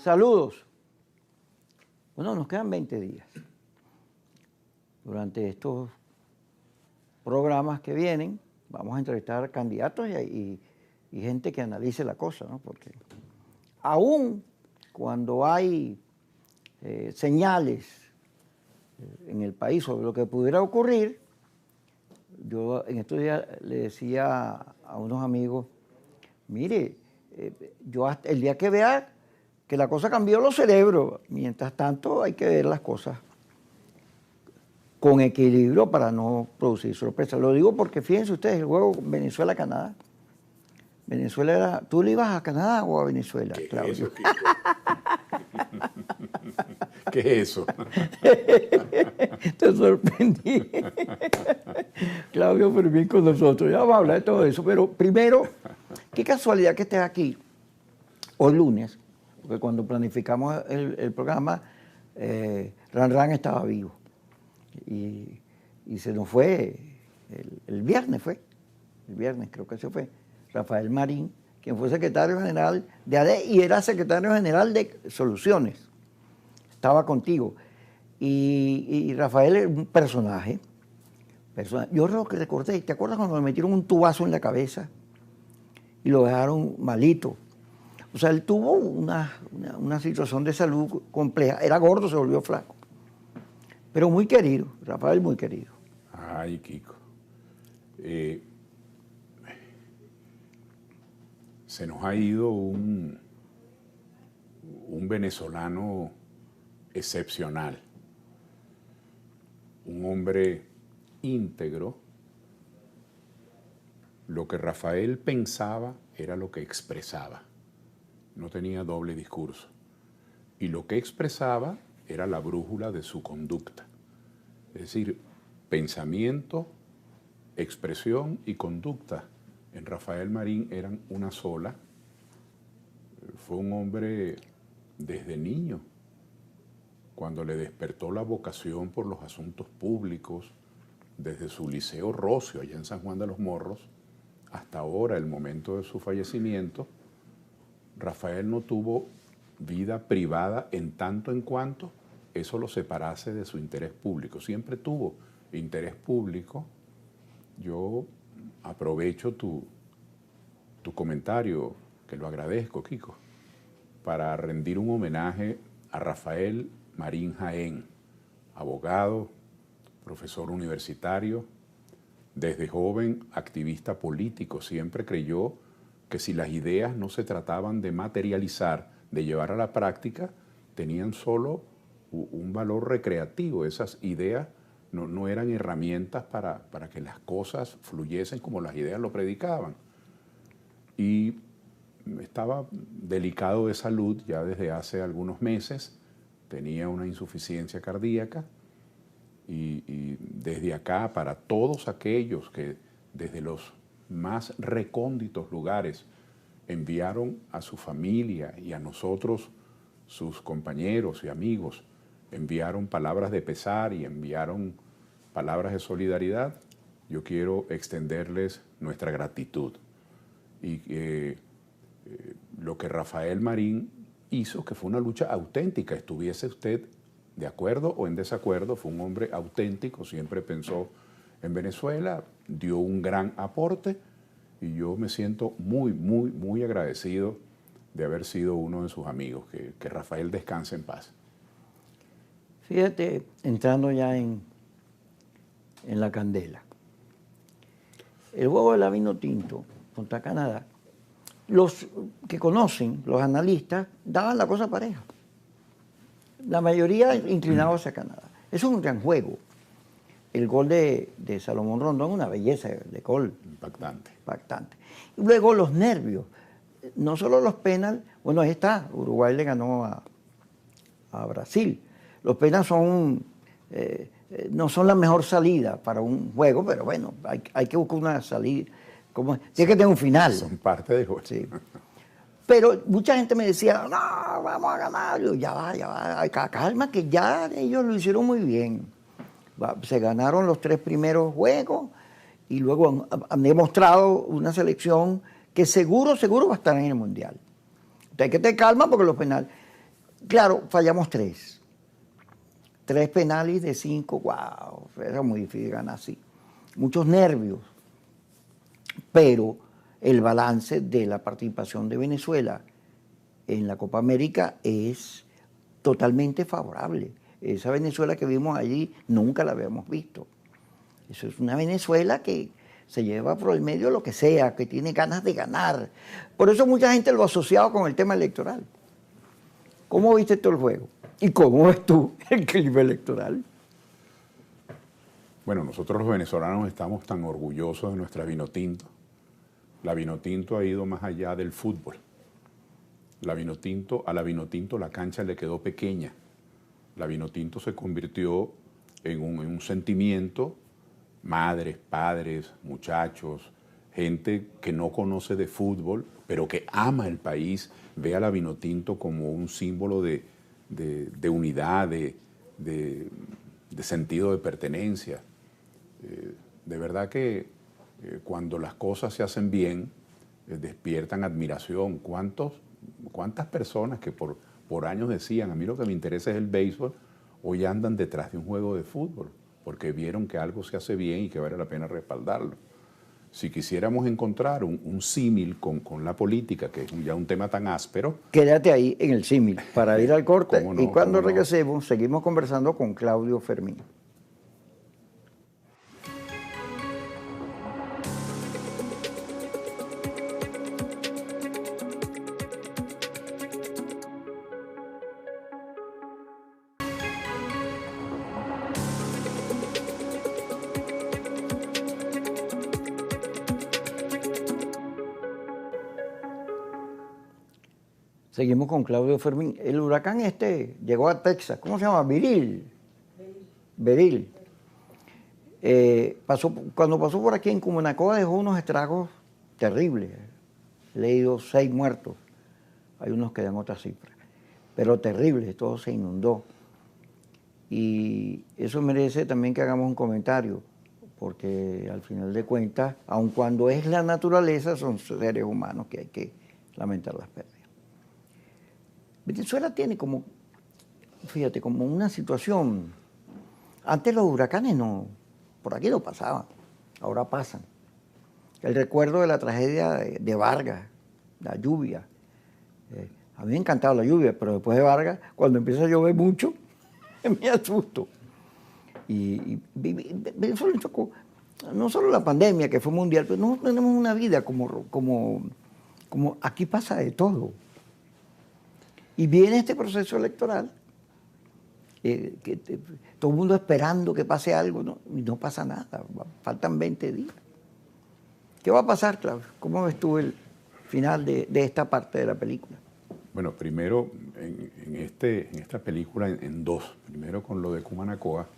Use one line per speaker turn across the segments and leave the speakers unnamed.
Saludos. Bueno, nos quedan 20 días. Durante estos programas que vienen, vamos a entrevistar candidatos y gente que analice la cosa, ¿no? Porque aún cuando hay señales en el país sobre lo que pudiera ocurrir, yo en estos días le decía a unos amigos, mire, yo hasta el día que vea que la cosa cambió los cerebros, mientras tanto hay que ver las cosas con equilibrio para no producir sorpresas. Lo digo porque fíjense ustedes, el juego Venezuela-Canadá. Venezuela era, ¿tú le ibas a Canadá o a Venezuela, Claudio?
Eso, ¿Qué es eso?
Te sorprendí. Claudio Fermín con nosotros. Ya vamos a hablar de todo eso. Pero primero, qué casualidad que estés aquí hoy lunes, porque cuando planificamos el programa, Ran estaba vivo. Y se nos fue, el viernes creo que se fue, Rafael Marín, quien fue secretario general de ADE y era secretario general de Soluciones. Estaba contigo. Y Rafael es un personaje. Yo lo que recordé, ¿te acuerdas cuando me metieron un tubazo en la cabeza y lo dejaron malito? O sea, él tuvo una situación de salud compleja. Era gordo, se volvió flaco. Pero muy querido, Rafael muy querido.
Ay, Kiko. Se nos ha ido un venezolano excepcional. Un hombre íntegro. Lo que Rafael pensaba era lo que expresaba. No tenía doble discurso. Y lo que expresaba era la brújula de su conducta. Es decir, pensamiento, expresión y conducta en Rafael Marín eran una sola. Fue un hombre desde niño, cuando le despertó la vocación por los asuntos públicos, desde su liceo Rocio, allá en San Juan de los Morros, hasta ahora, el momento de su fallecimiento, Rafael no tuvo vida privada en tanto en cuanto eso lo separase de su interés público. Siempre tuvo interés público. Yo aprovecho tu comentario, que lo agradezco, Kiko, para rendir un homenaje a Rafael Marín Jaén, abogado, profesor universitario, desde joven activista político. Siempre creyó que si las ideas no se trataban de materializar, de llevar a la práctica, tenían solo un valor recreativo. Esas ideas no eran herramientas para que las cosas fluyesen como las ideas lo predicaban. Y estaba delicado de salud ya desde hace algunos meses, tenía una insuficiencia cardíaca y desde acá, para todos aquellos que desde los más recónditos lugares enviaron a su familia y a nosotros, sus compañeros y amigos, enviaron palabras de pesar y enviaron palabras de solidaridad, yo quiero extenderles nuestra gratitud. Y lo que Rafael Marín hizo, que fue una lucha auténtica, estuviese usted de acuerdo o en desacuerdo, fue un hombre auténtico, siempre pensó en Venezuela, dio un gran aporte y yo me siento muy, muy, muy agradecido de haber sido uno de sus amigos. Que Rafael descanse en paz.
Fíjate, entrando ya en la candela. El juego de la Vinotinto contra Canadá, los que conocen, los analistas, daban la cosa pareja. La mayoría inclinados hacia Canadá. Es un gran juego. El gol de Salomón Rondón, una belleza de gol.
Impactante.
Impactante. Y luego los nervios. No solo los penales, bueno, ahí está, Uruguay le ganó a Brasil. Los penales son, no son la mejor salida para un juego, pero bueno, hay que buscar una salida. Tiene que tener un final.
Son parte del juego.
Sí. Pero mucha gente me decía, no, vamos a ganar. Yo, ya va, calma, que ya ellos lo hicieron muy bien. Se ganaron los 3 primeros juegos y luego han demostrado una selección que seguro va a estar en el Mundial. Entonces hay que tener calma porque los penales. Claro, fallamos 3. 3 penales de 5, wow, era muy difícil ganar así. Muchos nervios, pero el balance de la participación de Venezuela en la Copa América es totalmente favorable. Esa Venezuela que vimos allí nunca la habíamos visto. Eso es una Venezuela que se lleva por el medio lo que sea, que tiene ganas de ganar. Por eso mucha gente lo ha asociado con el tema electoral. ¿Cómo viste todo el juego? ¿Y cómo ves tú el clima electoral?
Bueno, nosotros los venezolanos estamos tan orgullosos de nuestra Vinotinto. La Vinotinto ha ido más allá del fútbol. A la Vinotinto la cancha le quedó pequeña. La Vinotinto se convirtió en un sentimiento, madres, padres, muchachos, gente que no conoce de fútbol, pero que ama el país, ve a la Vinotinto como un símbolo de unidad, de sentido de pertenencia. De verdad que cuando las cosas se hacen bien, despiertan admiración. ¿Cuántas personas que por años decían, a mí lo que me interesa es el béisbol, hoy andan detrás de un juego de fútbol, porque vieron que algo se hace bien y que vale la pena respaldarlo? Si quisiéramos encontrar un símil con la política, que es ya un tema tan áspero...
Quédate ahí en el símil para ir al corte.
No,
y cuando regresemos, seguimos conversando con Claudio Fermín. Seguimos con Claudio Fermín. El huracán llegó a Texas. ¿Cómo se llama? Beryl. Cuando pasó por aquí en Cumanacoa dejó unos estragos terribles. He leído 6 muertos. Hay unos que dan otras cifras. Pero terribles, todo se inundó. Y eso merece también que hagamos un comentario, porque al final de cuentas, aun cuando es la naturaleza, son seres humanos que hay que lamentar las pérdidas. Venezuela tiene como una situación. Antes los huracanes por aquí no pasaban, ahora pasan. El recuerdo de la tragedia de Vargas, la lluvia. A mí me encantaba la lluvia, pero después de Vargas, cuando empieza a llover mucho, me asusto. Y Venezuela chocó, no solo la pandemia, que fue mundial, pero no tenemos una vida como aquí pasa de todo. Y viene este proceso electoral, todo el mundo esperando que pase algo, y no pasa nada, faltan 20 días. ¿Qué va a pasar, Claudio? ¿Cómo ves tú el final de esta parte de la película?
Bueno, primero, en esta película, en 2. Primero con lo de Cumanacoa,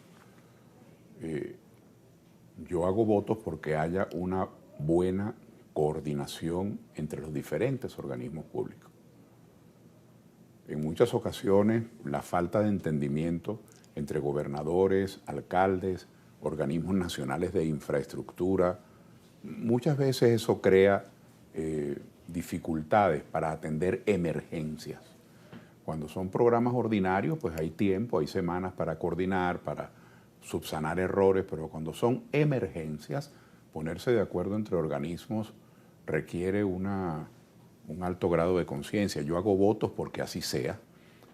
yo hago votos porque haya una buena coordinación entre los diferentes organismos públicos. En muchas ocasiones, la falta de entendimiento entre gobernadores, alcaldes, organismos nacionales de infraestructura, muchas veces eso crea dificultades para atender emergencias. Cuando son programas ordinarios, pues hay tiempo, hay semanas para coordinar, para subsanar errores, pero cuando son emergencias, ponerse de acuerdo entre organismos requiere un alto grado de conciencia. Yo hago votos porque así sea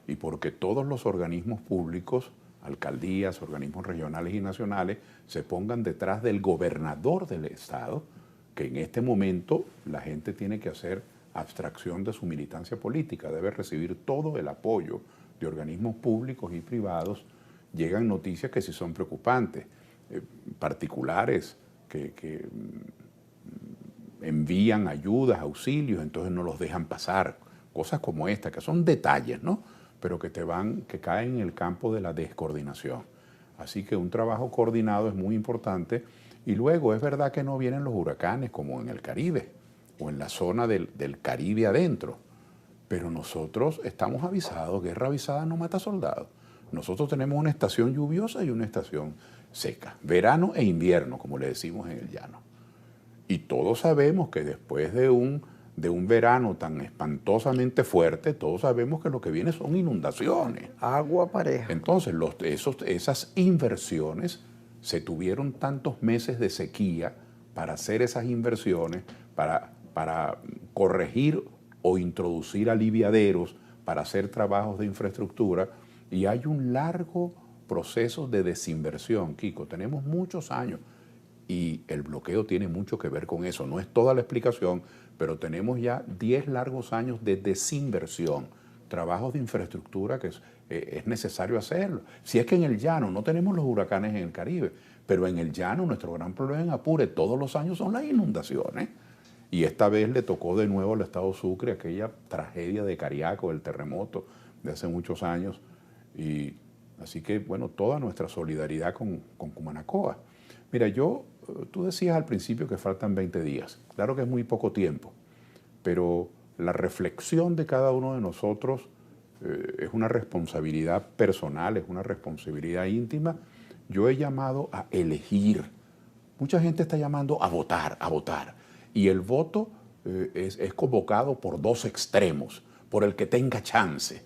y porque todos los organismos públicos, alcaldías, organismos regionales y nacionales, se pongan detrás del gobernador del Estado, que en este momento la gente tiene que hacer abstracción de su militancia política, debe recibir todo el apoyo de organismos públicos y privados. Llegan noticias que sí son preocupantes, particulares que envían ayudas, auxilios, entonces no los dejan pasar. Cosas como esta, que son detalles, ¿no? Pero que caen en el campo de la descoordinación. Así que un trabajo coordinado es muy importante. Y luego es verdad que no vienen los huracanes como en el Caribe o en la zona del Caribe adentro. Pero nosotros estamos avisados, guerra avisada no mata soldados. Nosotros tenemos una estación lluviosa y una estación seca, verano e invierno, como le decimos en el llano. Y todos sabemos que después de un de un verano tan espantosamente fuerte, todos sabemos que lo que viene son inundaciones.
Agua pareja.
Entonces, esas inversiones, se tuvieron tantos meses de sequía para hacer esas inversiones, para corregir o introducir aliviaderos, para hacer trabajos de infraestructura, y hay un largo proceso de desinversión, Kiko. Tenemos muchos años y el bloqueo tiene mucho que ver con eso. No es toda la explicación, pero tenemos ya 10 largos años de desinversión, trabajos de infraestructura que es necesario hacerlo. Si es que en el llano no tenemos los huracanes en el Caribe, pero en el llano nuestro gran problema en Apure todos los años son las inundaciones. Y esta vez le tocó de nuevo al estado Sucre aquella tragedia de Cariaco, el terremoto de hace muchos años. Y así que, bueno, toda nuestra solidaridad con Cumanacoa. Mira, tú decías al principio que faltan 20 días. Claro que es muy poco tiempo, pero la reflexión de cada uno de nosotros es una responsabilidad personal, es una responsabilidad íntima. Yo he llamado a elegir. Mucha gente está llamando a votar, a votar. Y el voto es convocado por dos extremos, por el que tenga chance.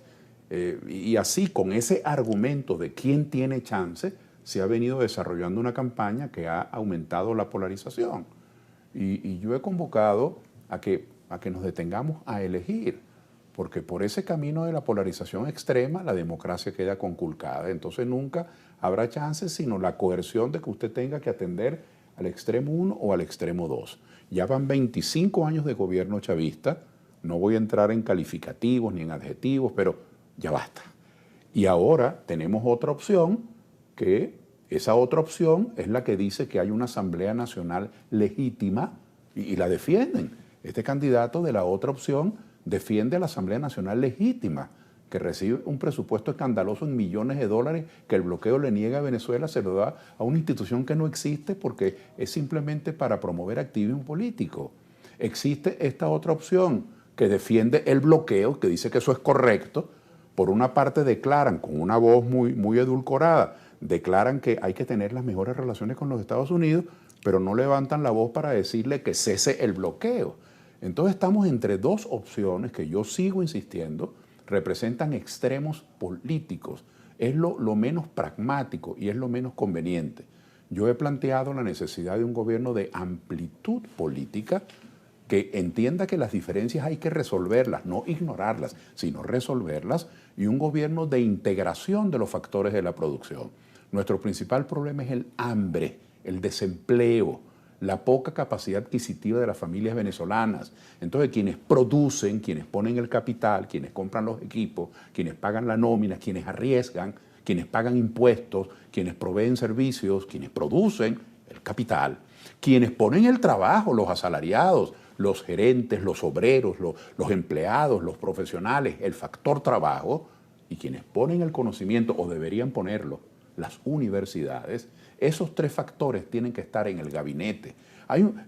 Y así, con ese argumento de quién tiene chance, se ha venido desarrollando una campaña que ha aumentado la polarización. Y yo he convocado a que nos detengamos a elegir, porque por ese camino de la polarización extrema la democracia queda conculcada. Entonces nunca habrá chance sino la coerción de que usted tenga que atender al extremo 1 o al extremo 2. Ya van 25 años de gobierno chavista, no voy a entrar en calificativos ni en adjetivos, pero ya basta. Y ahora tenemos otra opción, que esa otra opción es la que dice que hay una Asamblea Nacional legítima y la defienden. Este candidato de la otra opción defiende a la Asamblea Nacional legítima, que recibe un presupuesto escandaloso en millones de dólares que el bloqueo le niega a Venezuela, se lo da a una institución que no existe porque es simplemente para promover activismo político. Existe esta otra opción que defiende el bloqueo, que dice que eso es correcto. Por una parte declaran, con una voz muy edulcorada, declaran que hay que tener las mejores relaciones con los Estados Unidos, pero no levantan la voz para decirle que cese el bloqueo. Entonces estamos entre dos opciones que yo sigo insistiendo, representan extremos políticos. Es lo menos pragmático y es lo menos conveniente. Yo he planteado la necesidad de un gobierno de amplitud política que entienda que las diferencias hay que resolverlas, no ignorarlas, sino resolverlas, y un gobierno de integración de los factores de la producción. Nuestro principal problema es el hambre, el desempleo, la poca capacidad adquisitiva de las familias venezolanas. Entonces, quienes producen, quienes ponen el capital, quienes compran los equipos, quienes pagan la nómina, quienes arriesgan, quienes pagan impuestos, quienes proveen servicios, quienes producen el capital, quienes ponen el trabajo, los asalariados, los gerentes, los obreros, los empleados, los profesionales, el factor trabajo, y quienes ponen el conocimiento, o deberían ponerlo, las universidades. Esos tres factores tienen que estar en el gabinete.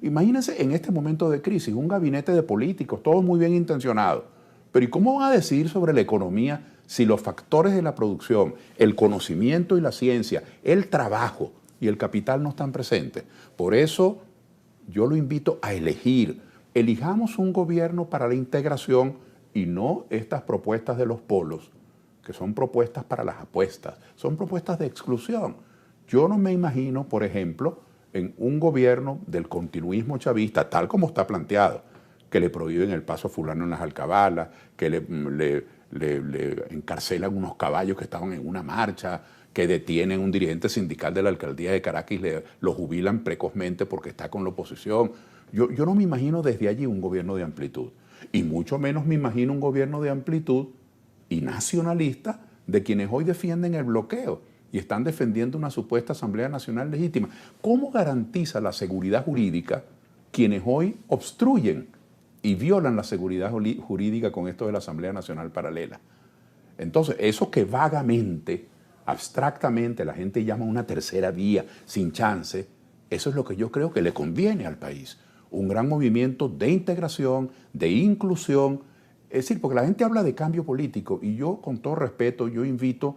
Imagínense en este momento de crisis un gabinete de políticos, todos muy bien intencionados. Pero ¿y cómo van a decidir sobre la economía si los factores de la producción, el conocimiento y la ciencia, el trabajo y el capital no están presentes? Por eso yo lo invito a elegir. Elijamos un gobierno para la integración y no estas propuestas de los polos, que son propuestas para las apuestas, son propuestas de exclusión. Yo no me imagino, por ejemplo, en un gobierno del continuismo chavista, tal como está planteado, que le prohíben el paso a fulano en las alcabalas, que le encarcelan unos caballos que estaban en una marcha, que detienen un dirigente sindical de la alcaldía de Caracas y lo jubilan precozmente porque está con la oposición. Yo no me imagino desde allí un gobierno de amplitud, y mucho menos me imagino un gobierno de amplitud y nacionalista de quienes hoy defienden el bloqueo y están defendiendo una supuesta Asamblea Nacional legítima. ¿Cómo garantiza la seguridad jurídica quienes hoy obstruyen y violan la seguridad jurídica con esto de la Asamblea Nacional paralela? Entonces, eso que vagamente, abstractamente, la gente llama una tercera vía sin chance, eso es lo que yo creo que le conviene al país. Un gran movimiento de integración, de inclusión. Es decir, porque la gente habla de cambio político y yo, con todo respeto, yo invito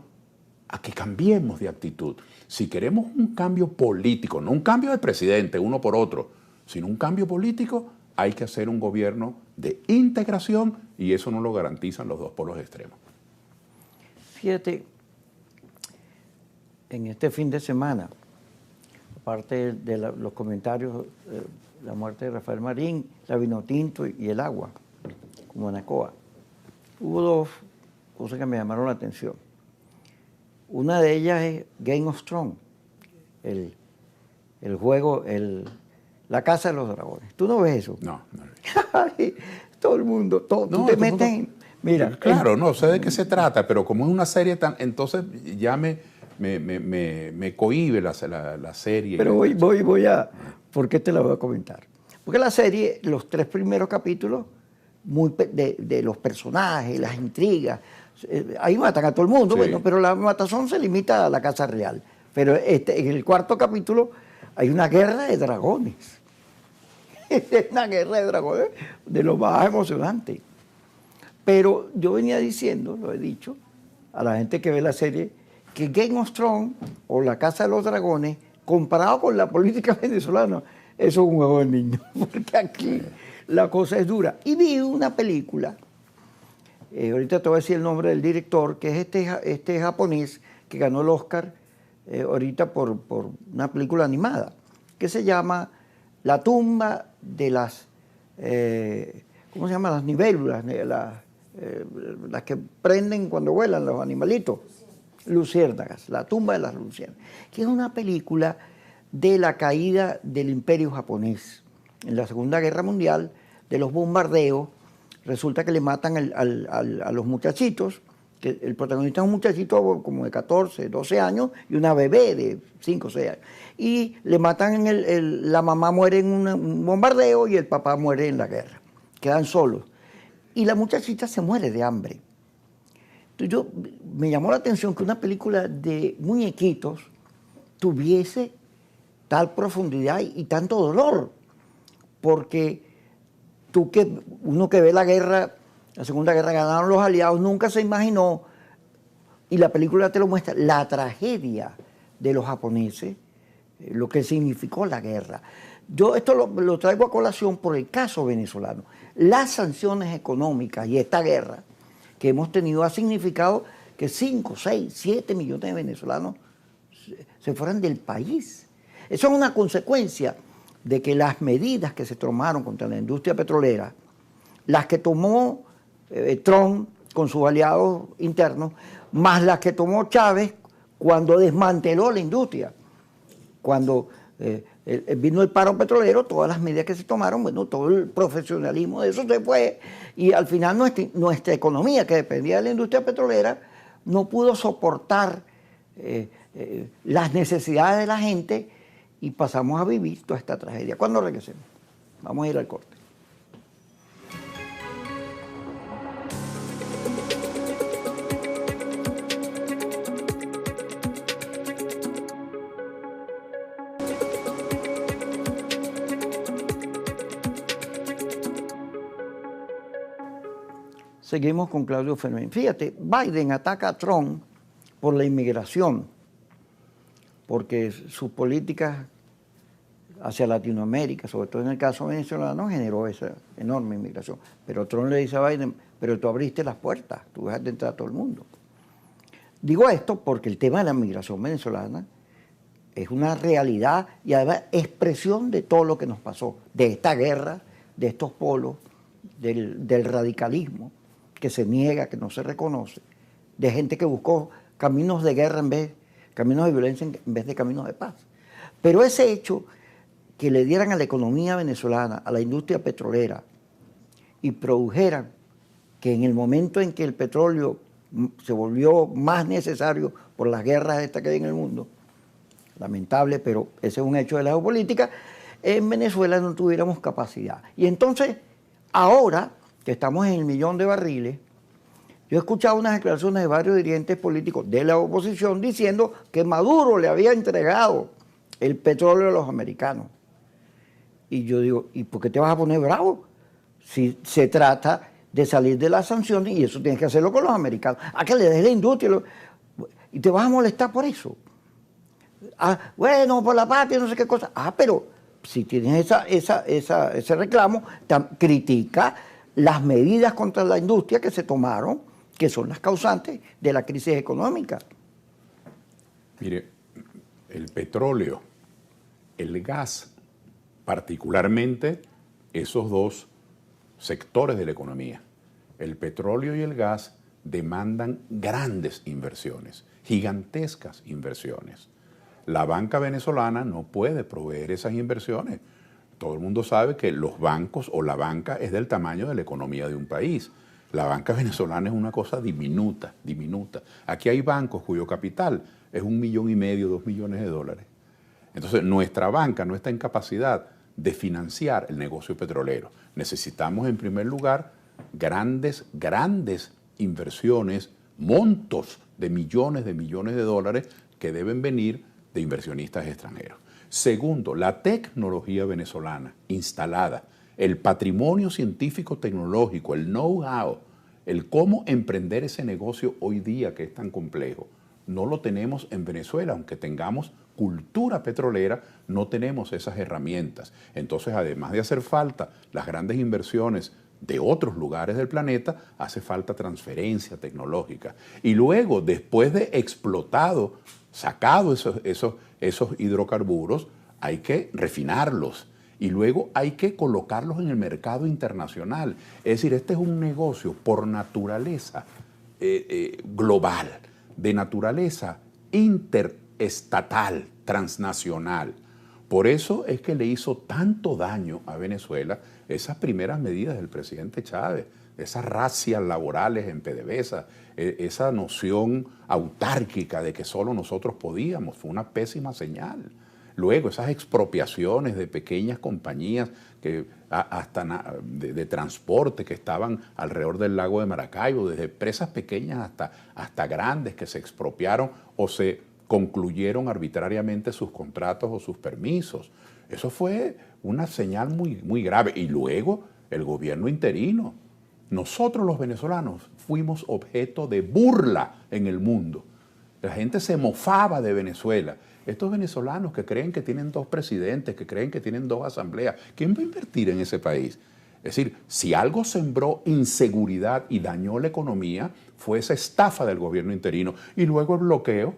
a que cambiemos de actitud. Si queremos un cambio político, no un cambio de presidente uno por otro, sino un cambio político, hay que hacer un gobierno de integración, y eso no lo garantizan los dos polos extremos.
Fíjate, en este fin de semana, aparte de los comentarios, la muerte de Rafael Marín, la Vinotinto y el agua, como Anacoa, hubo dos cosas que me llamaron la atención. Una de ellas es Game of Thrones, el juego, la Casa de los Dragones. ¿Tú no ves eso?
No, no.
Todo el mundo, tú te metes en... Mira,
claro, no sé de qué se trata, pero como es una serie tan... Entonces ya me cohíbe la serie.
Pero voy a... ¿Por qué te la voy a comentar? Porque la serie, los 3 primeros capítulos, de los personajes, las intrigas, ahí matan a todo el mundo,
Sí.
bueno, pero la matazón se limita a la Casa Real. Pero en el 4º capítulo hay una guerra de dragones. Es una guerra de dragones de lo más emocionante. Pero yo venía diciendo, lo he dicho, a la gente que ve la serie, que Game of Thrones o la Casa de los Dragones, comparado con la política venezolana, eso es un juego de niños, porque aquí la cosa es dura. Y vi una película, ahorita te voy a decir el nombre del director, que es este japonés que ganó el Oscar ahorita por una película animada, que se llama La tumba de las, ¿cómo se llama? Las libélulas, las que prenden cuando vuelan los animalitos. Luciérnagas, La tumba de las luciérnagas, que es una película de la caída del imperio japonés. En la Segunda Guerra Mundial, de los bombardeos, resulta que le matan a los muchachitos, que el protagonista es un muchachito como de 14, 12 años y una bebé de 5 o 6 años. Y le matan, la mamá muere en un bombardeo y el papá muere en la guerra. Quedan solos. Y la muchachita se muere de hambre. Entonces me llamó la atención que una película de muñequitos tuviese tal profundidad y tanto dolor, porque uno que ve la guerra, la Segunda Guerra, ganaron los aliados, nunca se imaginó, y la película te lo muestra, la tragedia de los japoneses, lo que significó la guerra. Yo esto lo traigo a colación por el caso venezolano. Las sanciones económicas y esta guerra que hemos tenido ha significado que 5, 6, 7 millones de venezolanos se fueran del país. Eso es una consecuencia de que las medidas que se tomaron contra la industria petrolera, las que tomó Trump con sus aliados internos, más las que tomó Chávez cuando desmanteló la industria. Cuando vino el paro petrolero, todas las medidas que se tomaron, bueno, todo el profesionalismo de eso se fue, y al final nuestra economía, que dependía de la industria petrolera, no pudo soportar las necesidades de la gente y pasamos a vivir toda esta tragedia. ¿Cuándo regresemos? Vamos a ir al corte. Seguimos con Claudio Fermín. Fíjate, Biden ataca a Trump por la inmigración, porque sus políticas hacia Latinoamérica, sobre todo en el caso venezolano, generó esa enorme inmigración. Pero Trump le dice a Biden, pero tú abriste las puertas, tú dejaste entrar a todo el mundo. Digo esto porque el tema de la migración venezolana es una realidad y además expresión de todo lo que nos pasó, de esta guerra, de estos polos, del radicalismo que se niega, que no se reconoce, de gente que buscó caminos de guerra caminos de violencia en vez de caminos de paz. Pero ese hecho que le dieran a la economía venezolana, a la industria petrolera, y produjeran que en el momento en que el petróleo se volvió más necesario por las guerras estas que hay en el mundo, lamentable, pero ese es un hecho de la geopolítica, en Venezuela no tuviéramos capacidad. Y entonces, ahora que estamos en el 1.000.000 de barriles, yo he escuchado unas declaraciones de varios dirigentes políticos de la oposición diciendo que Maduro le había entregado el petróleo a los americanos. Y yo digo, ¿y por qué te vas a poner bravo? Si se trata de salir de las sanciones, y eso tienes que hacerlo con los americanos. ¿A que le des la industria? ¿Y te vas a molestar por eso? Ah, bueno, por la patria, no sé qué cosa. Ah, pero si tienes ese reclamo, critica las medidas contra la industria que se tomaron, que son las causantes de la crisis económica.
Mire, el petróleo, el gas, particularmente esos dos sectores de la economía, el petróleo y el gas, demandan grandes inversiones, gigantescas inversiones. La banca venezolana no puede proveer esas inversiones. Todo el mundo sabe que los bancos o la banca es del tamaño de la economía de un país. La banca venezolana es una cosa diminuta, diminuta. Aquí hay bancos cuyo capital es 1,5 millones, 2 millones de dólares. Entonces, nuestra banca no está en capacidad de financiar el negocio petrolero. Necesitamos, en primer lugar, grandes inversiones, montos de millones de dólares que deben venir de inversionistas extranjeros. Segundo, la tecnología venezolana instalada, el patrimonio científico tecnológico, el know-how, el cómo emprender ese negocio hoy día que es tan complejo, no lo tenemos en Venezuela, aunque tengamos cultura petrolera, no tenemos esas herramientas. Entonces, además de hacer falta las grandes inversiones de otros lugares del planeta, hace falta transferencia tecnológica. Y luego, después de explotado, sacado esos hidrocarburos, hay que refinarlos y luego hay que colocarlos en el mercado internacional. Es decir, este es un negocio por naturaleza global, de naturaleza interestatal, transnacional. Por eso es que le hizo tanto daño a Venezuela esas primeras medidas del presidente Chávez, esas racias laborales en PDVSA, esa noción autárquica de que solo nosotros podíamos, fue una pésima señal. Luego, esas expropiaciones de pequeñas compañías que hasta de transporte que estaban alrededor del lago de Maracaibo, desde empresas pequeñas hasta grandes que se expropiaron o se concluyeron arbitrariamente sus contratos o sus permisos. Eso fue una señal muy grave. Y luego, el gobierno interino. Nosotros los venezolanos fuimos objeto de burla en el mundo. La gente se mofaba de Venezuela. Estos venezolanos que creen que tienen 2 presidentes, que creen que tienen 2 asambleas, ¿quién va a invertir en ese país? Es decir, si algo sembró inseguridad y dañó la economía, fue esa estafa del gobierno interino. Y luego el bloqueo.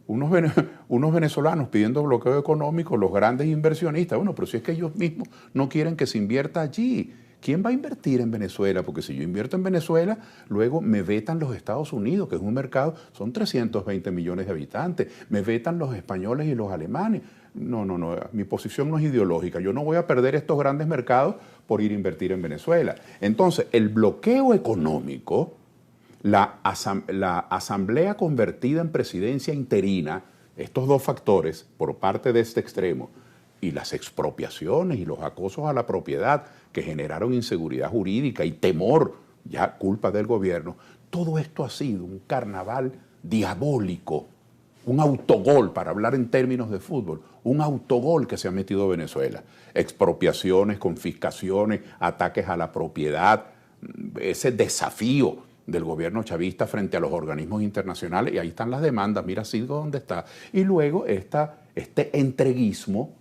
Unos venezolanos pidiendo bloqueo económico, los grandes inversionistas. Bueno, pero si es que ellos mismos no quieren que se invierta allí, ¿quién va a invertir en Venezuela? Porque si yo invierto en Venezuela, luego me vetan los Estados Unidos, que es un mercado, son 320 millones de habitantes, me vetan los españoles y los alemanes. No, mi posición no es ideológica. Yo no voy a perder estos grandes mercados por ir a invertir en Venezuela. Entonces, el bloqueo económico, la asamblea convertida en presidencia interina, estos 2 factores por parte de este extremo, y las expropiaciones y los acosos a la propiedad que generaron inseguridad jurídica y temor, ya culpa del gobierno, todo esto ha sido un carnaval diabólico, un autogol, para hablar en términos de fútbol, un autogol que se ha metido Venezuela. Expropiaciones, confiscaciones, ataques a la propiedad, ese desafío del gobierno chavista frente a los organismos internacionales, y ahí están las demandas, mira Silgo dónde está. Y luego este entreguismo,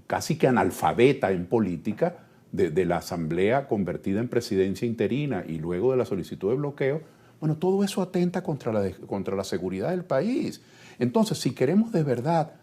casi que analfabeta en política, de la asamblea convertida en presidencia interina y luego de la solicitud de bloqueo. Bueno, todo eso atenta contra la seguridad del país. Entonces, si queremos de verdad,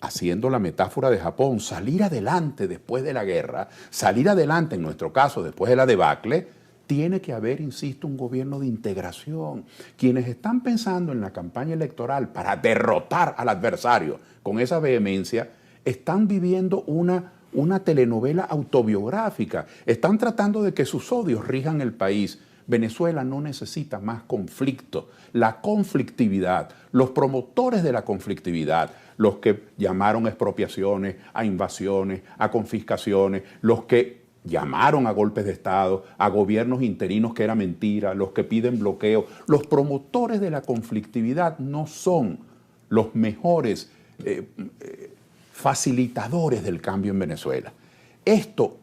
haciendo la metáfora de Japón, salir adelante después de la guerra, salir adelante en nuestro caso después de la debacle, tiene que haber, insisto, un gobierno de integración. Quienes están pensando en la campaña electoral para derrotar al adversario con esa vehemencia, están viviendo una telenovela autobiográfica. Están tratando de que sus odios rijan el país. Venezuela no necesita más conflicto. La conflictividad, los promotores de la conflictividad, los que llamaron a expropiaciones, a invasiones, a confiscaciones, los que llamaron a golpes de Estado, a gobiernos interinos que era mentira, los que piden bloqueo. Los promotores de la conflictividad no son los mejores facilitadores del cambio en Venezuela. Esto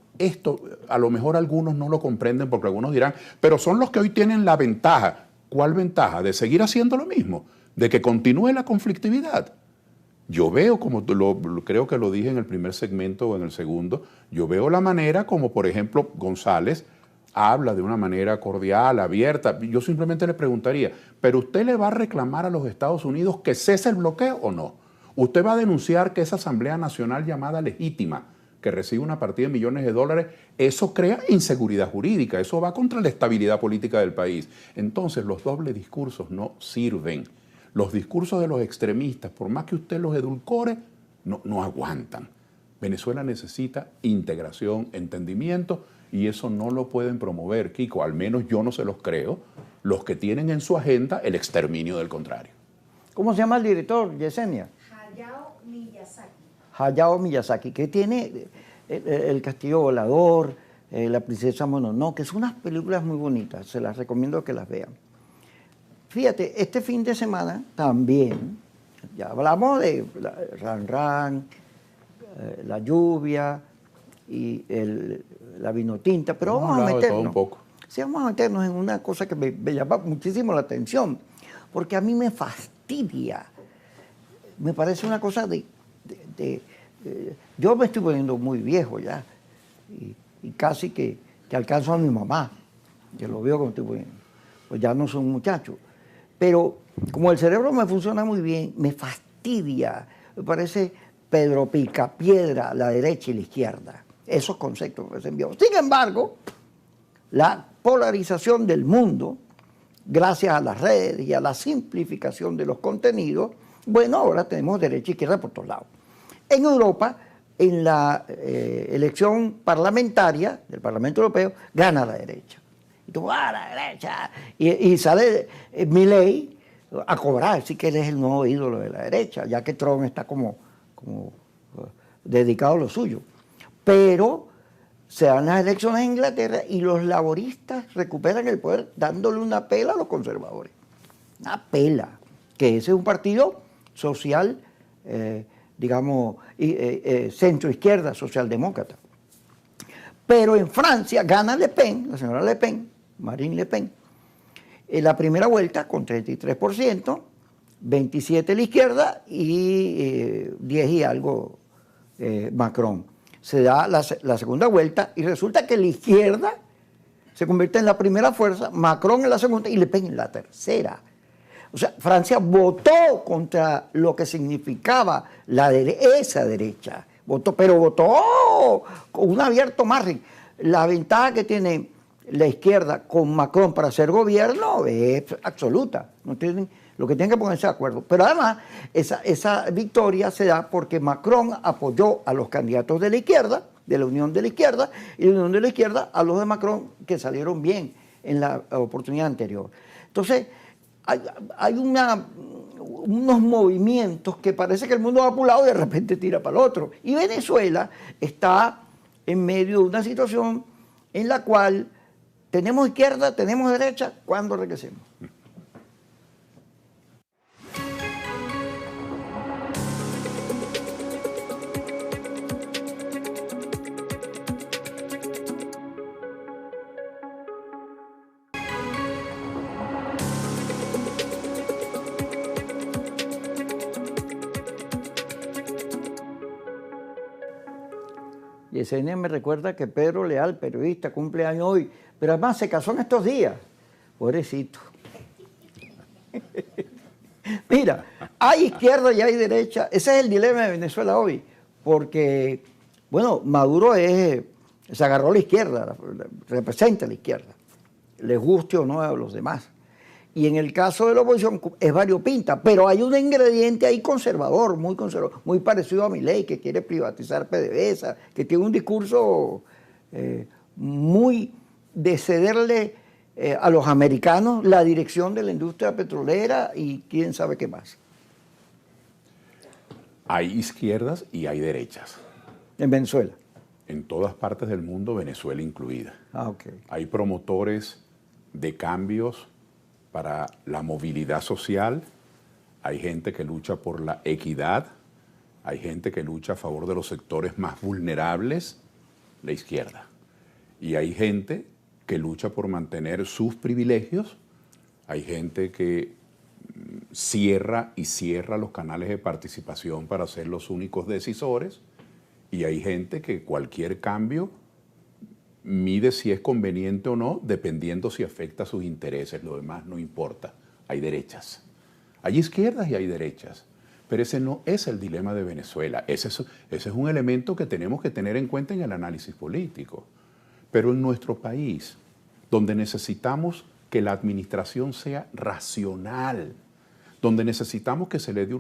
a lo mejor algunos no lo comprenden porque algunos dirán, pero son los que hoy tienen la ventaja. ¿Cuál ventaja? ¿De seguir haciendo lo mismo? ¿De que continúe la conflictividad? Yo veo, como creo que lo dije en el primer segmento o en el segundo, yo veo la manera como, por ejemplo, González habla de una manera cordial, abierta. Yo simplemente le preguntaría, ¿pero usted le va a reclamar a los Estados Unidos que cese el bloqueo o no? ¿Usted va a denunciar que esa Asamblea Nacional llamada legítima, que recibe una partida de millones de dólares, eso crea inseguridad jurídica, eso va contra la estabilidad política del país? Entonces los dobles discursos no sirven. Los discursos de los extremistas, por más que usted los edulcore, no aguantan. Venezuela necesita integración, entendimiento, y eso no lo pueden promover, Kiko, al menos yo no se los creo, los que tienen en su agenda el exterminio del contrario.
¿Cómo se llama el director, Yesenia?
Hayao Miyazaki.
Hayao Miyazaki, que tiene El Castillo Volador, La Princesa Mononoke, son unas películas muy bonitas, se las recomiendo que las vean. Fíjate, este fin de semana también, ya hablamos de Ran Ran, la lluvia y la vinotinta, pero vamos a meternos.
Un poco.
Sí, vamos a meternos en una cosa que me llama muchísimo la atención, porque a mí me fastidia. Me parece una cosa yo me estoy poniendo muy viejo ya, y casi que alcanzo a mi mamá, que lo veo como estoy poniendo. Pues ya no soy un muchacho. Pero como el cerebro me funciona muy bien, me fastidia, me parece Pedro Picapiedra, la derecha y la izquierda. Esos conceptos me parecen viejos. Sin embargo, la polarización del mundo, gracias a las redes y a la simplificación de los contenidos, bueno, ahora tenemos derecha e izquierda por todos lados. En Europa, en la elección parlamentaria del Parlamento Europeo, gana la derecha. Y tú, la derecha. Y sale Milei a cobrar, así que él es el nuevo ídolo de la derecha, ya que Trump está como dedicado a lo suyo. Pero se dan las elecciones en Inglaterra y los laboristas recuperan el poder dándole una pela a los conservadores. Una pela, que ese es un partido social, digamos, centro-izquierda, socialdemócrata. Pero en Francia gana Le Pen, la señora Le Pen, Marine Le Pen, en la primera vuelta con 33%, 27% la izquierda y 10 y algo Macron. Se da la segunda vuelta y resulta que la izquierda se convierte en la primera fuerza, Macron en la segunda y Le Pen en la tercera. O sea, Francia votó contra lo que significaba esa derecha, pero votó con un abierto margen. La ventaja que tiene la izquierda con Macron para hacer gobierno es absoluta. No tienen, lo que tienen que ponerse de acuerdo. Pero además, esa victoria se da porque Macron apoyó a los candidatos de la izquierda, de la Unión de la Izquierda, y de la Unión de la Izquierda a los de Macron que salieron bien en la oportunidad anterior. Entonces, hay unos movimientos que parece que el mundo va para un lado y de repente tira para el otro. Y Venezuela está en medio de una situación en la cual tenemos izquierda, tenemos derecha, ¿cuándo regresemos? Yesenia me recuerda que Pedro Leal, periodista, cumple años hoy, pero además se casó en estos días. Pobrecito. Mira, hay izquierda y hay derecha. Ese es el dilema de Venezuela hoy, porque, bueno, Maduro se agarró a la izquierda, representa a la izquierda, les guste o no a los demás. Y en el caso de la oposición es variopinta, pero hay un ingrediente ahí conservador, muy parecido a Milei, que quiere privatizar PDVSA, que tiene un discurso muy de cederle a los americanos la dirección de la industria petrolera y quién sabe qué más.
Hay izquierdas y hay derechas.
En Venezuela.
En todas partes del mundo, Venezuela incluida.
Okay.
Hay promotores de cambios para la movilidad social, hay gente que lucha por la equidad, hay gente que lucha a favor de los sectores más vulnerables, la izquierda. Y hay gente que lucha por mantener sus privilegios, hay gente que cierra los canales de participación para ser los únicos decisores, y hay gente que cualquier cambio mide si es conveniente o no, dependiendo si afecta sus intereses. Lo demás no importa. Hay derechas. Hay izquierdas y hay derechas. Pero ese no es el dilema de Venezuela. Ese es un elemento que tenemos que tener en cuenta en el análisis político. Pero en nuestro país, donde necesitamos que la administración sea racional, donde necesitamos que se le dé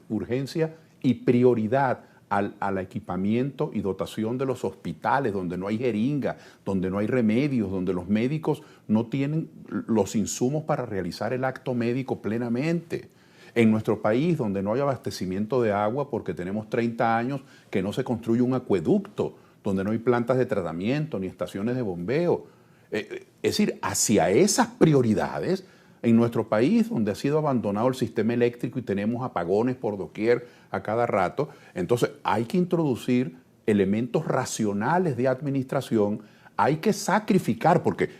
urgencia y prioridad al equipamiento y dotación de los hospitales, donde no hay jeringa, donde no hay remedios, donde los médicos no tienen los insumos para realizar el acto médico plenamente. En nuestro país, donde no hay abastecimiento de agua porque tenemos 30 años que no se construye un acueducto, donde no hay plantas de tratamiento ni estaciones de bombeo. Es decir, hacia esas prioridades, en nuestro país, donde ha sido abandonado el sistema eléctrico y tenemos apagones por doquier a cada rato, entonces hay que introducir elementos racionales de administración, hay que sacrificar, porque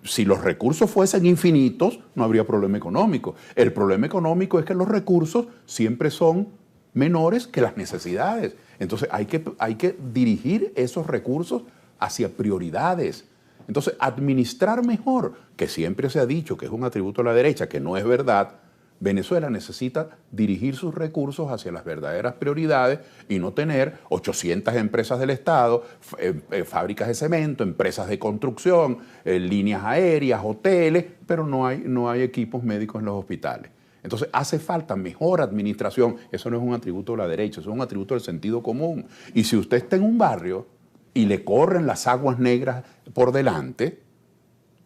si los recursos fuesen infinitos, no habría problema económico. El problema económico es que los recursos siempre son menores que las necesidades. Entonces hay que dirigir esos recursos hacia prioridades. Entonces, administrar mejor, que siempre se ha dicho que es un atributo de la derecha, que no es verdad. Venezuela necesita dirigir sus recursos hacia las verdaderas prioridades y no tener 800 empresas del Estado, fábricas de cemento, empresas de construcción, líneas aéreas, hoteles, pero no hay equipos médicos en los hospitales. Entonces hace falta mejor administración. Eso no es un atributo de la derecha, eso es un atributo del sentido común. Y si usted está en un barrio y le corren las aguas negras por delante,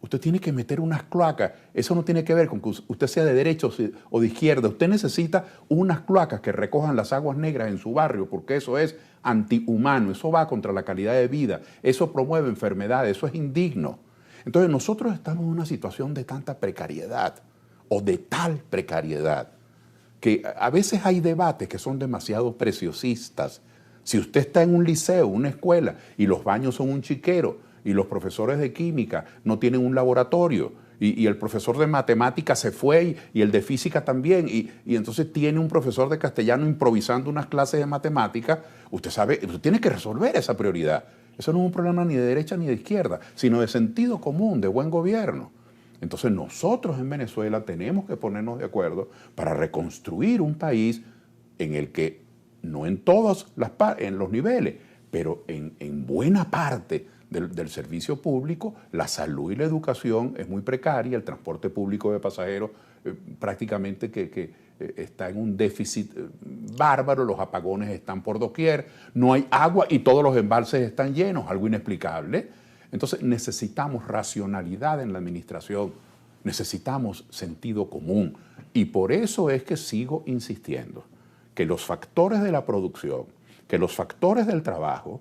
usted tiene que meter unas cloacas. Eso no tiene que ver con que usted sea de derecha o de izquierda. Usted necesita unas cloacas que recojan las aguas negras en su barrio, porque eso es antihumano, eso va contra la calidad de vida, eso promueve enfermedades, eso es indigno. Entonces nosotros estamos en una situación de tanta precariedad, o de tal precariedad, que a veces hay debates que son demasiado preciosistas. Si usted está en un liceo, una escuela, y los baños son un chiquero, y los profesores de química no tienen un laboratorio, y el profesor de matemática se fue, y el de física también, y entonces tiene un profesor de castellano improvisando unas clases de matemática, usted sabe, usted tiene que resolver esa prioridad. Eso no es un problema ni de derecha ni de izquierda, sino de sentido común, de buen gobierno. Entonces nosotros en Venezuela tenemos que ponernos de acuerdo para reconstruir un país en el que, no en todos los niveles, pero en buena parte del servicio público, la salud y la educación es muy precaria, el transporte público de pasajeros prácticamente que está en un déficit bárbaro, los apagones están por doquier, no hay agua y todos los embalses están llenos, algo inexplicable. Entonces necesitamos racionalidad en la administración, necesitamos sentido común, y por eso es que sigo insistiendo que los factores de la producción, que los factores del trabajo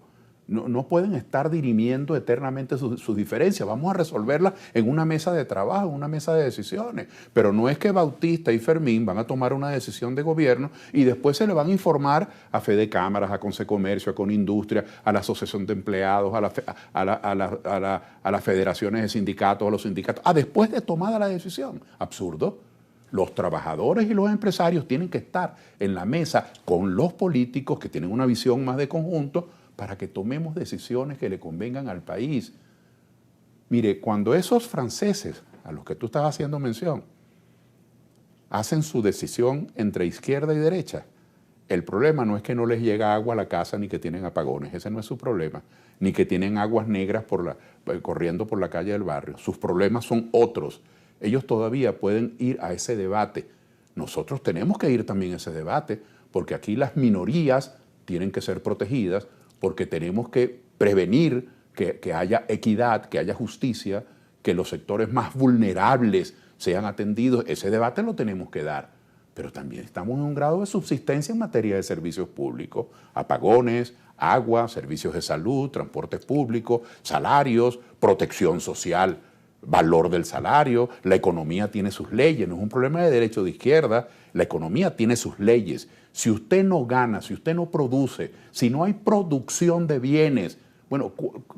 no pueden estar dirimiendo eternamente sus diferencias. Vamos a resolverlas en una mesa de trabajo, en una mesa de decisiones. Pero no es que Bautista y Fermín van a tomar una decisión de gobierno y después se le van a informar a Fede Cámaras, a Concecomercio, a Conindustria, a la Asociación de Empleados, a las federaciones de sindicatos, a los sindicatos, después de tomada la decisión. Absurdo. Los trabajadores y los empresarios tienen que estar en la mesa con los políticos que tienen una visión más de conjunto para que tomemos decisiones que le convengan al país. Mire, cuando esos franceses, a los que tú estás haciendo mención, hacen su decisión entre izquierda y derecha, el problema no es que no les llega agua a la casa ni que tienen apagones, ese no es su problema, ni que tienen aguas negras corriendo por la calle del barrio. Sus problemas son otros. Ellos todavía pueden ir a ese debate. Nosotros tenemos que ir también a ese debate, porque aquí las minorías tienen que ser protegidas, porque tenemos que prevenir que haya equidad, que haya justicia, que los sectores más vulnerables sean atendidos. Ese debate lo tenemos que dar. Pero también estamos en un grado de subsistencia en materia de servicios públicos, apagones, agua, servicios de salud, transporte público, salarios, protección social, valor del salario. La economía tiene sus leyes, no es un problema de derecha o de izquierda, la economía tiene sus leyes. Si usted no gana, si usted no produce, si no hay producción de bienes, Bueno,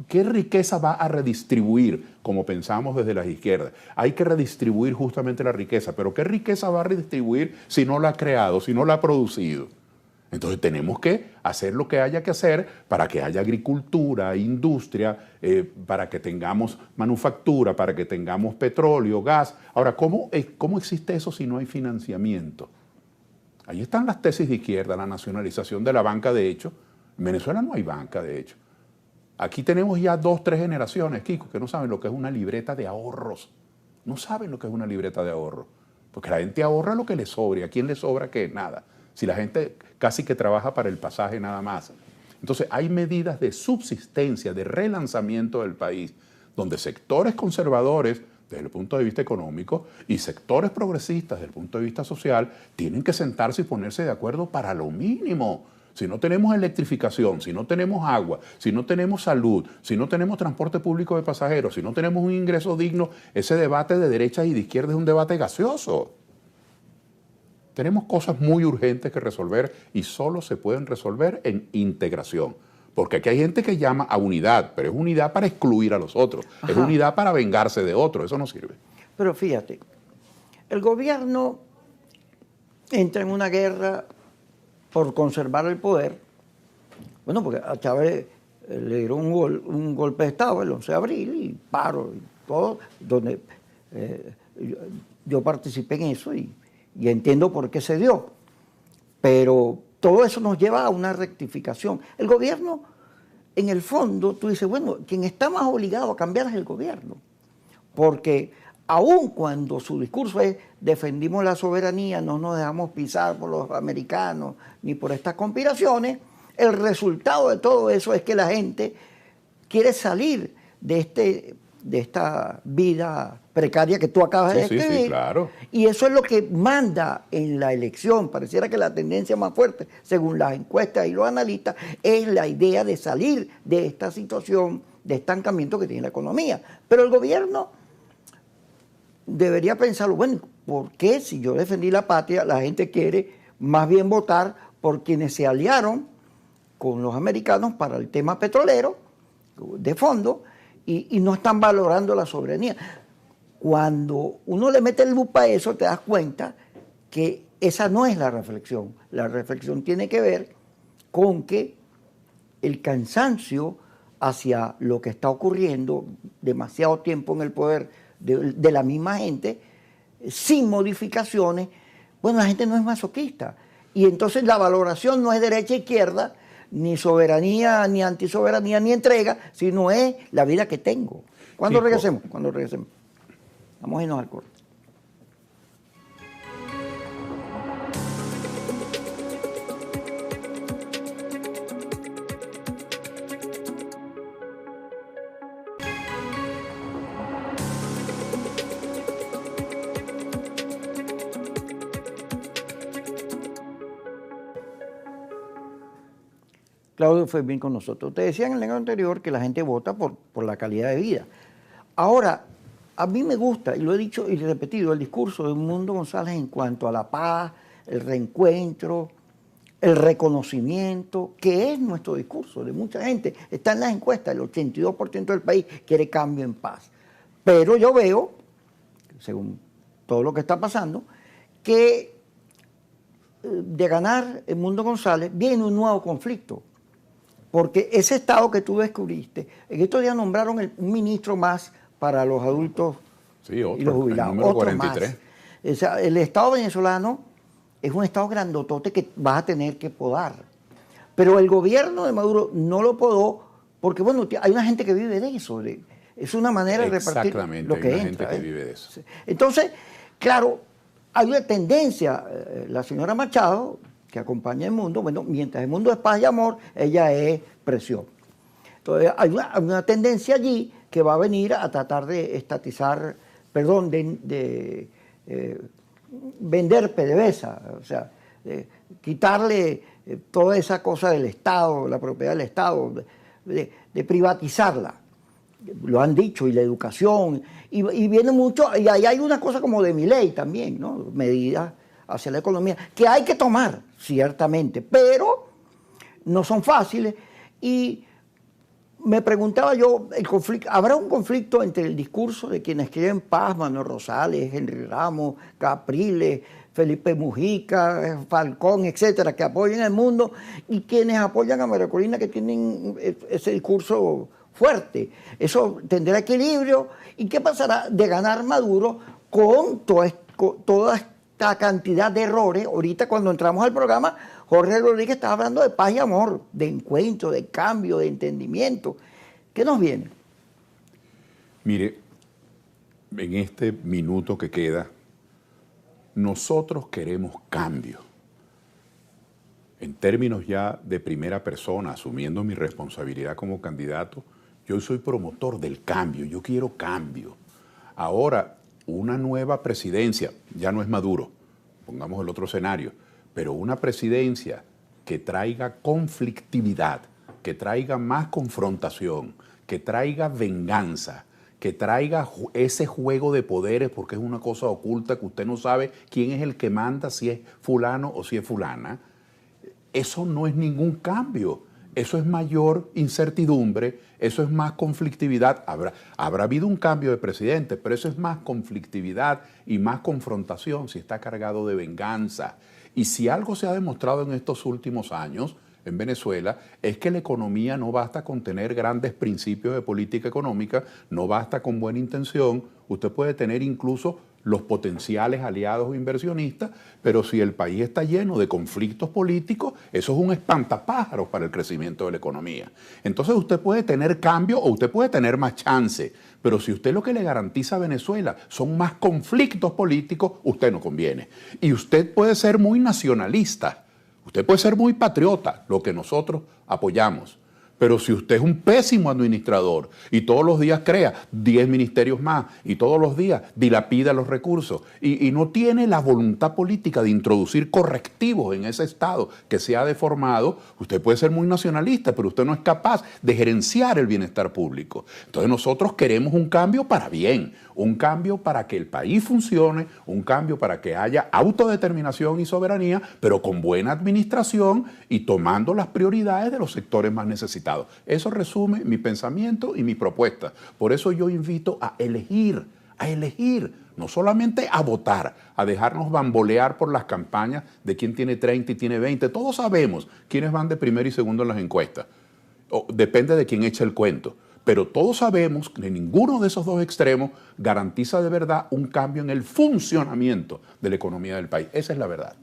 ¿qué riqueza va a redistribuir, como pensamos desde las izquierdas? Hay que redistribuir justamente la riqueza, pero ¿qué riqueza va a redistribuir si no la ha creado, si no la ha producido? Entonces tenemos que hacer lo que haya que hacer para que haya agricultura, industria, para que tengamos manufactura, para que tengamos petróleo, gas. Ahora, ¿cómo existe eso si no hay financiamiento? Ahí están las tesis de izquierda, la nacionalización de la banca de hecho. En Venezuela no hay banca de hecho. Aquí tenemos ya 2, 3 generaciones, Kiko, que no saben lo que es una libreta de ahorros. No saben lo que es una libreta de ahorros. Porque la gente ahorra lo que le sobra. ¿A quién le sobra qué? Nada. Si la gente casi que trabaja para el pasaje nada más. Entonces hay medidas de subsistencia, de relanzamiento del país, donde sectores conservadores desde el punto de vista económico y sectores progresistas desde el punto de vista social tienen que sentarse y ponerse de acuerdo para lo mínimo. Si no tenemos electrificación, si no tenemos agua, si no tenemos salud, si no tenemos transporte público de pasajeros, si no tenemos un ingreso digno, ese debate de derechas y de izquierda es un debate gaseoso. Tenemos cosas muy urgentes que resolver y solo se pueden resolver en integración. Porque aquí hay gente que llama a unidad, pero es unidad para excluir a los otros. Ajá. Es unidad para vengarse de otros. Eso no sirve.
Pero fíjate, el gobierno entra en una guerra por conservar el poder. Bueno, porque a Chávez le dieron un golpe de Estado el 11 de abril y paro y todo, donde yo participé en eso y entiendo por qué se dio. Pero todo eso nos lleva a una rectificación. El gobierno, en el fondo, tú dices, bueno, quien está más obligado a cambiar es el gobierno. Porque aun cuando su discurso es defendimos la soberanía, no nos dejamos pisar por los americanos ni por estas conspiraciones, el resultado de todo eso es que la gente quiere salir de esta vida precaria que tú acabas de describir.
Sí, claro.
Y eso es lo que manda en la elección. Pareciera que la tendencia más fuerte, según las encuestas y los analistas, es la idea de salir de esta situación de estancamiento que tiene la economía. Pero el gobierno debería pensarlo, bueno, ¿por qué si yo defendí la patria, la gente quiere más bien votar por quienes se aliaron con los americanos para el tema petrolero de fondo y no están valorando la soberanía? Cuando uno le mete el lupa a eso, te das cuenta que esa no es la reflexión. La reflexión tiene que ver con que el cansancio hacia lo que está ocurriendo, demasiado tiempo en el poder de la misma gente, sin modificaciones, bueno, la gente no es masoquista. Y entonces la valoración no es derecha-izquierda, ni soberanía, ni antisoberanía, ni entrega, sino es la vida que tengo. ¿Cuándo regresemos? Cuando regresemos. Vamos a irnos al corte. Claudio fue bien con nosotros. Te decía en el año anterior que la gente vota por la calidad de vida. Ahora, a mí me gusta, y lo he dicho y repetido, el discurso de Edmundo González en cuanto a la paz, el reencuentro, el reconocimiento, que es nuestro discurso de mucha gente. Está en las encuestas, el 82% del país quiere cambio en paz. Pero yo veo, según todo lo que está pasando, que de ganar Edmundo González viene un nuevo conflicto. Porque ese Estado que tú descubriste, en estos días nombraron un ministro más para los adultos y los jubilados.
El número 43.
O sea, el Estado venezolano es un Estado grandotote que vas a tener que podar. Pero el gobierno de Maduro no lo podó porque, bueno, hay una gente que vive de eso. Es una manera de repartir lo que entra. Exactamente, hay una gente que vive de eso. Entonces, claro, hay una tendencia. La señora Machado, que acompaña el mundo, bueno, mientras el mundo es paz y amor, ella es presión. Entonces, hay una tendencia allí que va a venir a tratar de estatizar, perdón, de vender PDVSA, o sea, quitarle toda esa cosa del Estado, la propiedad del Estado, de privatizarla. Lo han dicho, y la educación, y viene mucho, y ahí hay una cosa como de Milei también, ¿no? Medidas hacia la economía, que hay que tomar, ciertamente, pero no son fáciles, y me preguntaba yo, el conflicto, ¿habrá un conflicto entre el discurso de quienes quieren paz, Manuel Rosales, Henry Ramos, Capriles, Felipe Mujica, Falcón, etcétera, que apoyan el mundo, y quienes apoyan a María Corina, que tienen ese discurso fuerte? Eso tendrá equilibrio. ¿Y qué pasará de ganar Maduro con toda esta cantidad de errores? Ahorita cuando entramos al programa, Jorge Rodríguez estaba hablando de paz y amor, de encuentro, de cambio, de entendimiento. ¿Qué nos viene?
Mire, en este minuto que queda, nosotros queremos cambio. En términos ya de primera persona, asumiendo mi responsabilidad como candidato, yo soy promotor del cambio, yo quiero cambio. Ahora, una nueva presidencia, ya no es Maduro, pongamos el otro escenario, pero una presidencia que traiga conflictividad, que traiga más confrontación, que traiga venganza, que traiga ese juego de poderes, porque es una cosa oculta que usted no sabe quién es el que manda, si es fulano o si es fulana. Eso no es ningún cambio, eso es mayor incertidumbre, eso es más conflictividad. Habrá habido un cambio de presidente, pero eso es más conflictividad y más confrontación si está cargado de venganza. Y si algo se ha demostrado en estos últimos años en Venezuela es que la economía no basta con tener grandes principios de política económica, no basta con buena intención, usted puede tener incluso los potenciales aliados o inversionistas, pero si el país está lleno de conflictos políticos, eso es un espantapájaros para el crecimiento de la economía. Entonces usted puede tener cambio o usted puede tener más chance, pero si usted lo que le garantiza a Venezuela son más conflictos políticos, usted no conviene. Y usted puede ser muy nacionalista, usted puede ser muy patriota, lo que nosotros apoyamos. Pero si usted es un pésimo administrador y todos los días crea 10 ministerios más y todos los días dilapida los recursos y no tiene la voluntad política de introducir correctivos en ese Estado que se ha deformado, usted puede ser muy nacionalista, pero usted no es capaz de gerenciar el bienestar público. Entonces nosotros queremos un cambio para bien, un cambio para que el país funcione, un cambio para que haya autodeterminación y soberanía, pero con buena administración y tomando las prioridades de los sectores más necesitados. Eso resume mi pensamiento y mi propuesta. Por eso yo invito a elegir, no solamente a votar, a dejarnos bambolear por las campañas de quién tiene 30 y tiene 20. Todos sabemos quiénes van de primero y segundo en las encuestas. Depende de quién eche el cuento. Pero todos sabemos que ninguno de esos dos extremos garantiza de verdad un cambio en el funcionamiento de la economía del país. Esa es la verdad.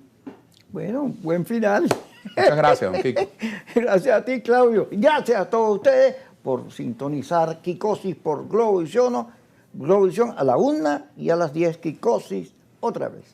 Bueno, buen final.
Muchas gracias, don Kiko.
Gracias a ti, Claudio. Gracias a todos ustedes por sintonizar Kikosis por Globovisión a la 1 y a las 10 Kikosis otra vez.